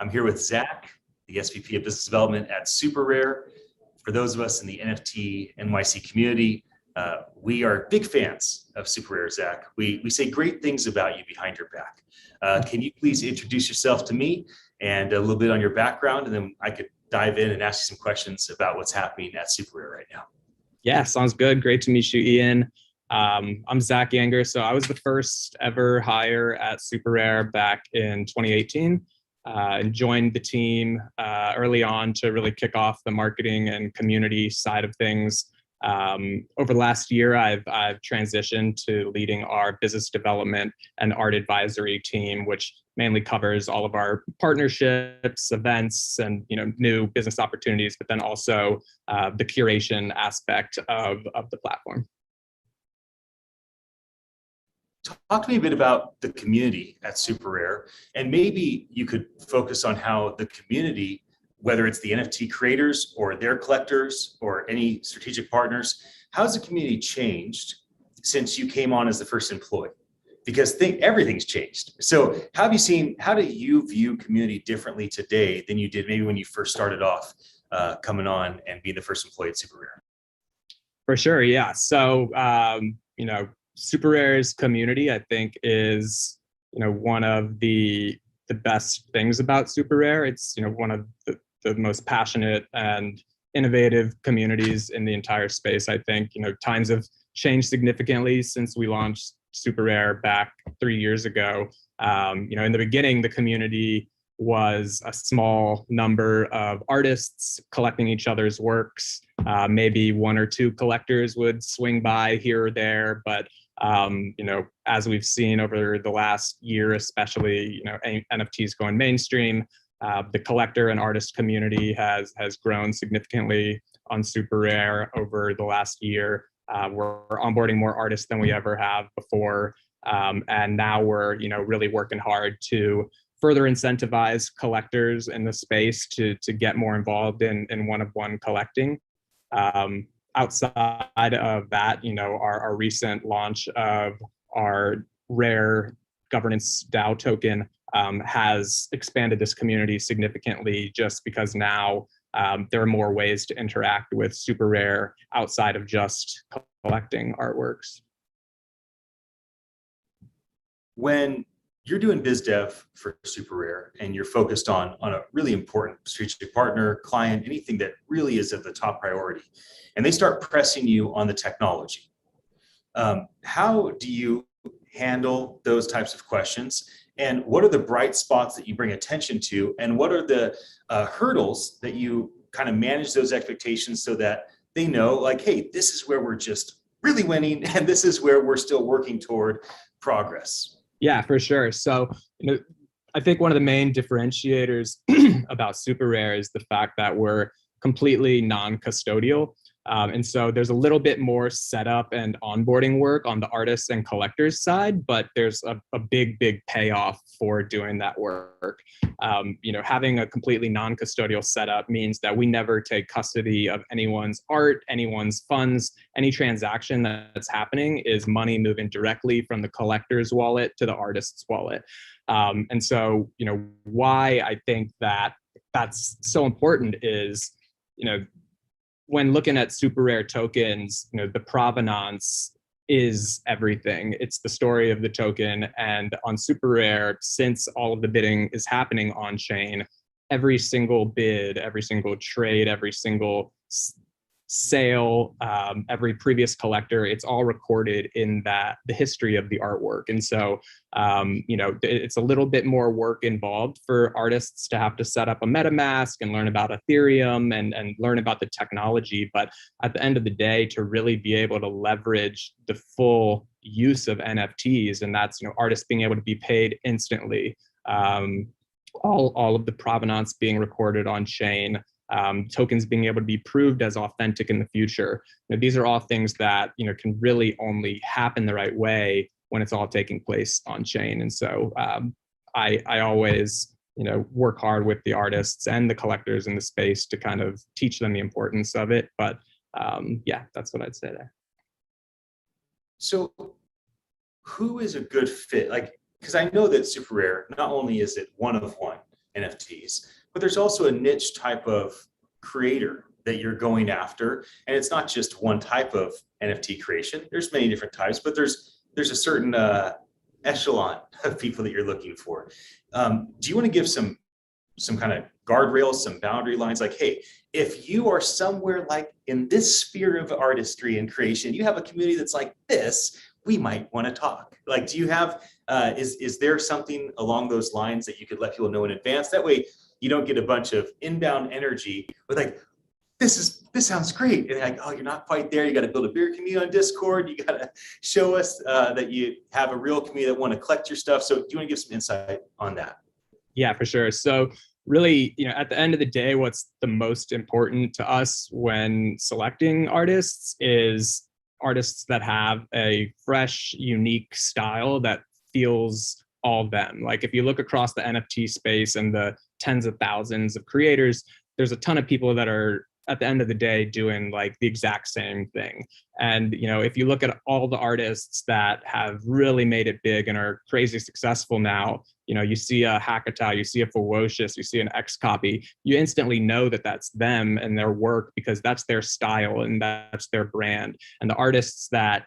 I'm here with Zach, the SVP of Business Development at SuperRare. For those of us in the NFT NYC community, we are big fans of SuperRare, Zach. We say great things about you behind your back. Can you please introduce yourself to me and a little bit on your background, and then I could dive in and ask you some questions about what's happening at SuperRare right now. Yeah, sounds good. Great to meet you, Ian. I'm Zach Yanger. So I was the first ever hire at SuperRare back in 2018. And joined the team early on to really kick off the marketing and community side of things. Over the last year, I've transitioned to leading our business development and art advisory team, which mainly covers all of our partnerships, events, and new business opportunities, but then also the curation aspect of the platform. Talk to me a bit about the community at SuperRare, and maybe you could focus on how the community, whether it's the NFT creators or their collectors or any strategic partners, how's the community changed since you came on as the first employee? Because everything's changed. So how do you view community differently today than you did maybe when you first started off coming on and being the first employee at SuperRare? For sure, yeah. So, SuperRare's community, I think, is one of the best things about SuperRare. It's one of the most passionate and innovative communities in the entire space. I think times have changed significantly since we launched SuperRare back 3 years ago. In the beginning, the community was a small number of artists collecting each other's works. Maybe one or two collectors would swing by here or there, but as we've seen over the last year, especially, NFTs going mainstream, the collector and artist community has grown significantly on SuperRare over the last year. We're onboarding more artists than we ever have before, and now we're really working hard to further incentivize collectors in the space to get more involved in one-of-one collecting. Outside of that, our recent launch of our Rare Governance DAO token has expanded this community significantly, just because now there are more ways to interact with SuperRare outside of just collecting artworks. When you're doing biz dev for SuperRare and you're focused on a really important strategic partner, client, anything that really is of the top priority, and they start pressing you on the technology, how do you handle those types of questions? And what are the bright spots that you bring attention to? And what are the hurdles that you kind of manage those expectations so that they know, like, hey, this is where we're just really winning, and this is where we're still working toward progress? Yeah, for sure. So, I think one of the main differentiators about SuperRare is the fact that we're completely non-custodial. And so there's a little bit more setup and onboarding work on the artists and collectors side, but there's a big payoff for doing that work. Having a completely non-custodial setup means that we never take custody of anyone's art, anyone's funds. Any transaction that's happening is money moving directly from the collector's wallet to the artist's wallet. And so, why I think that that's so important is, when looking at SuperRare tokens, the provenance is everything. It's the story of the token. And on SuperRare, since all of the bidding is happening on chain, every single bid, every single trade, every single sale, every previous collector, it's all recorded in the history of the artwork. And so, it's a little bit more work involved for artists to have to set up a MetaMask and learn about Ethereum and learn about the technology. But at the end of the day, to really be able to leverage the full use of NFTs, and that's, artists being able to be paid instantly, all of the provenance being recorded on chain, tokens being able to be proved as authentic in the future. These are all things that can really only happen the right way when it's all taking place on chain. And so I always work hard with the artists and the collectors in the space to kind of teach them the importance of it. But yeah, that's what I'd say there. So who is a good fit? Like, because I know that SuperRare, not only is it one of one, NFTs, but there's also a niche type of creator that you're going after. And it's not just one type of NFT creation. There's many different types, but there's a certain echelon of people that you're looking for. Do you want to give some kind of guardrails, some boundary lines, like, hey, if you are somewhere like in this sphere of artistry and creation, you have a community that's like this, we might want to talk. Like, do you have, is there something along those lines that you could let people know in advance? That way you don't get a bunch of inbound energy with like, this sounds great. And like, oh, you're not quite there. You got to build a bigger community on Discord. You got to show us that you have a real community that want to collect your stuff. So do you want to give some insight on that? Yeah, for sure. So really, at the end of the day, what's the most important to us when selecting artists is artists that have a fresh, unique style that feels all them. Like if you look across the NFT space and the tens of thousands of creators, there's a ton of people that are at the end of the day doing like the exact same thing. And if you look at all the artists that have really made it big and are crazy successful now, you see a Hackatao, you see a Ferocious, you see an XCOPY, you instantly know that that's them and their work because that's their style and that's their brand. And the artists that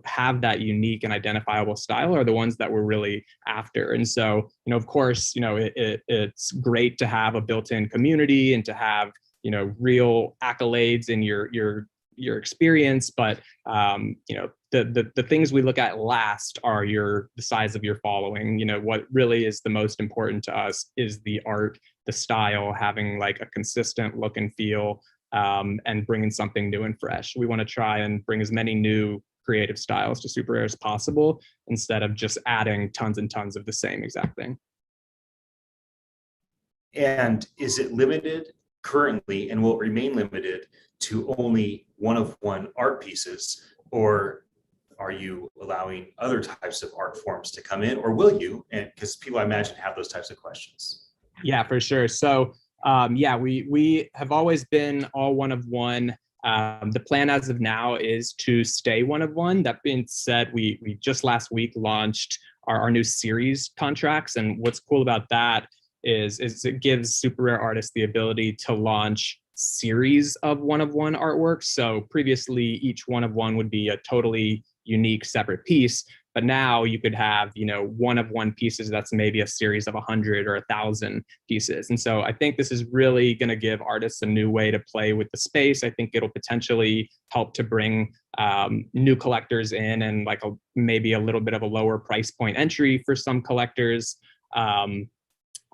have that unique and identifiable style are the ones that we're really after. And so of course it's great to have a built-in community and to have real accolades in your experience, but the things we look at last are the size of your following. What really is the most important to us is the art, the style, having like a consistent look and feel, and bringing something new and fresh. We want to try and bring as many new creative styles to Super Rare as possible instead of just adding tons and tons of the same exact thing. And is it limited currently, and will it remain limited to only one-of-one art pieces, or are you allowing other types of art forms to come in, or will you? And because people, I imagine, have those types of questions. Yeah, for sure. So we have always been all one-of-one. The plan as of now is to stay one-of-one. That being said, we just last week launched our new series contracts, and what's cool about that is it gives Super Rare artists the ability to launch series of one-of-one artworks. So previously, each one-of-one would be a totally unique separate piece, but now you could have one-of-one pieces that's maybe a series of 100 or 1,000 pieces. And so I think this is really going to give artists a new way to play with the space. I think it'll potentially help to bring new collectors in and like maybe a little bit of a lower price point entry for some collectors.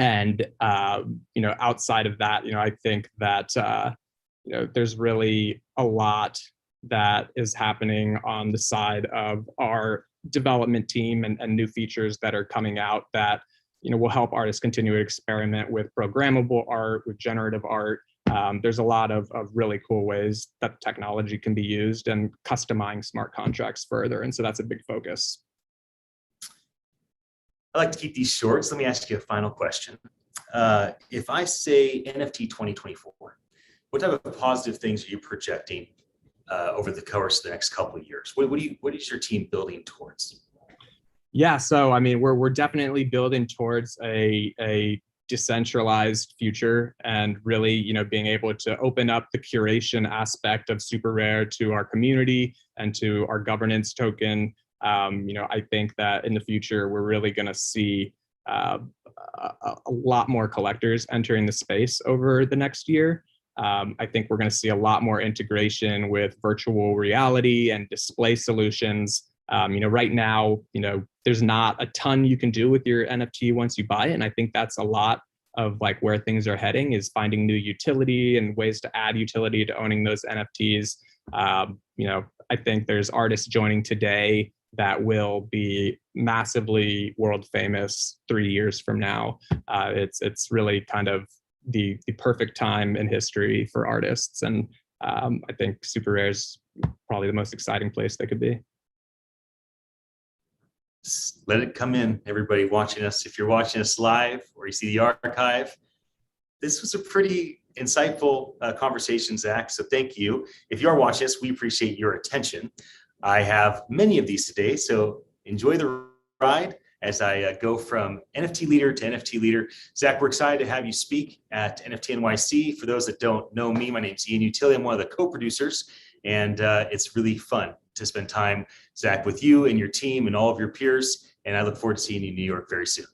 And outside of that, I think that there's really a lot that is happening on the side of our development team and new features that are coming out that will help artists continue to experiment with programmable art, with generative art. There's a lot of really cool ways that technology can be used and customizing smart contracts further, and so that's a big focus. I like to keep these short, so let me ask you a final question. If I say NFT 2024, what type of positive things are you projecting over the course of the next couple of years? What is your team building towards? Yeah, so I mean, we're definitely building towards a decentralized future, and really, being able to open up the curation aspect of Super Rare to our community and to our governance token. I think that in the future, we're really going to see a lot more collectors entering the space over the next year. I think we're going to see a lot more integration with virtual reality and display solutions. Right now, there's not a ton you can do with your NFT once you buy it. And I think that's a lot of like where things are heading, is finding new utility and ways to add utility to owning those NFTs. I think there's artists joining today that will be massively world famous 3 years from now. It's really kind of the perfect time in history for artists. And I think Super Rare is probably the most exciting place they could be. Just let it come in, everybody watching us. If you're watching us live or you see the archive, this was a pretty insightful conversation, Zach. So thank you. If you are watching us, we appreciate your attention. I have many of these today, so enjoy the ride. as I go from NFT leader to NFT leader. Zach, we're excited to have you speak at NFT NYC. For those that don't know me, my name's Ian Utilli. I'm one of the co-producers, and it's really fun to spend time, Zach, with you and your team and all of your peers. And I look forward to seeing you in New York very soon.